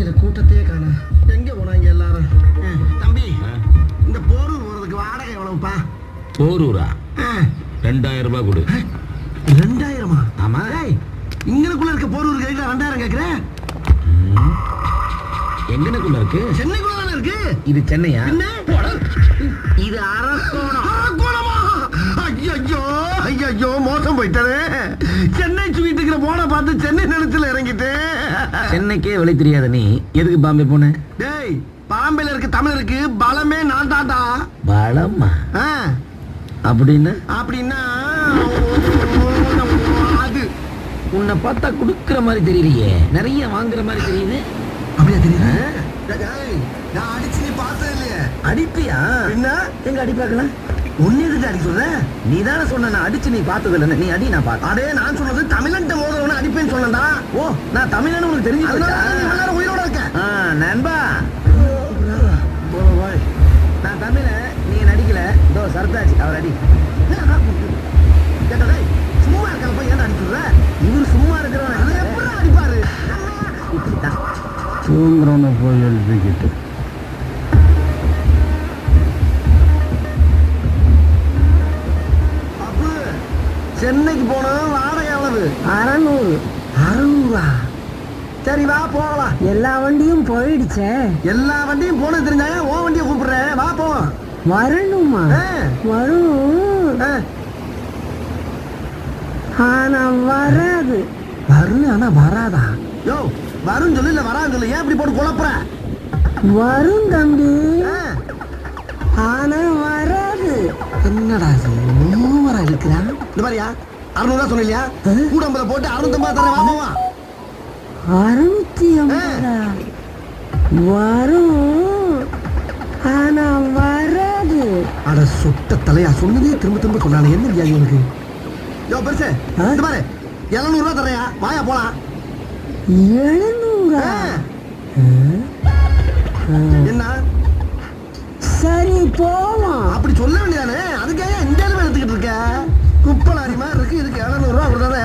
வண்டியில கூட்டத்தையே காணோம். எங்க போனாங்க எல்லாரும்? தம்பி, இந்த போரூர் போறதுக்கு வாடகை எவ்வளவுப்பா? போரூரா? 2000 ரூபாய் கொடு. 2000? ஆமா. இங்கனக்குள்ள இருக்க போரூருக்கு எதுக்கு 2000 கேக்குற? எங்கனக்குள்ள இருக்கு? சென்னைக்குள்ள தானே இருக்கு. இது சென்னையா? என்ன? இது அரக்கோணம். அரக்கோணமா? ஐயோ ஐயோ, மோசம் போயிட்டாரு. சென்னை ஸ்வீட்டுக்கு போன பார்த்து சென்னை நிலத்துல இறங்கிட்டு. சென்னைக்கே வழி தெரியாத நீ எதுக்கு பாம்பே போன? டேய், பாம்பேல இருக்க தமிழருக்கு பலமே நான் தாண்டா. பலமா? அப்படின்னா அது உன்னை பார்த்தா குடுக்கிற மாதிரி தெரியலையே, நிறைய வாங்குற மாதிரி தெரியுது. அப்படியா தெரியுது? நான் அடிச்சு நீ பார்த்தது இல்லையே. அடிப்பியா? என்ன? எங்க அடி பார்க்கலாம். ஒன்னு எதுக்கு அடி சொல்ற? நீ தானே சொன்ன நான் அடிச்சு நீ பார்த்தது இல்லை. நீ அடி, நான் பார்த்தேன். அடே, நான் சொன்னது தமிழன்ட்ட மோதவன அடிப்பேன்னு சொன்னடா. ஓ, நான் தமிழன்னு உனக்கு தெரிஞ்சு உயிரோட இருக்க நண்பா. நான் தமிழ, நீ நடிக்கல. இதோ சர்தாஜ், அவர் அடி. கேட்டதே சும்மா இருக்கப்ப ஏன் அடிச்சுடுற? இவர் சும்மா இருக்கிறவன் எப்படி அடிப்பாரு? இப்படித்தான் தூங்குறவனை போய் எழுப்பிக்கிட்டு அப்பு, சென்னைக்கு போனோம். வாடகை எவ்வளவு? 600. 600? சரி, வா போகலாம். எல்லா வண்டியும் போயிடுச்சே. எல்லா வண்டியும் போனது தெரிஞ்சாங்க. ஓ வண்டியை கூப்பிடுறேன், வா போவோம். வரணுமா? வரும். ஆனா வராது. வரும் ஆனா வராதா? யோ, வரும் சொல்லு, இல்ல வராது சொல்லு. ஏன் இப்படி போட்டு குழப்புற? வரும் தம்பி, ஆனா வராது. என்னடா ஓவரா இருக்கிறான். இந்த மாதிரியா 600 சொன்னியா? கூட 50 போட்டு 650 தரேன், வா போவா. 650? வரும் ஆனா வராது. அட சொட்ட தலையா, சொன்னதே திரும்ப திரும்ப சொன்னானே. என்ன வியாதி உனக்கு? யோ பெருசு, இந்த பாரு 700 ரூபா தரையா, வாயா போலாம். 700? என்ன? சரி, போவோம். அப்படி சொல்ல வேண்டியதானே. அதுக்காக இந்த எடுத்துக்கிட்டு இருக்க? குப்பலாரி மாதிரி இருக்கு. இதுக்கு 700 ரூபா கொடுத்தா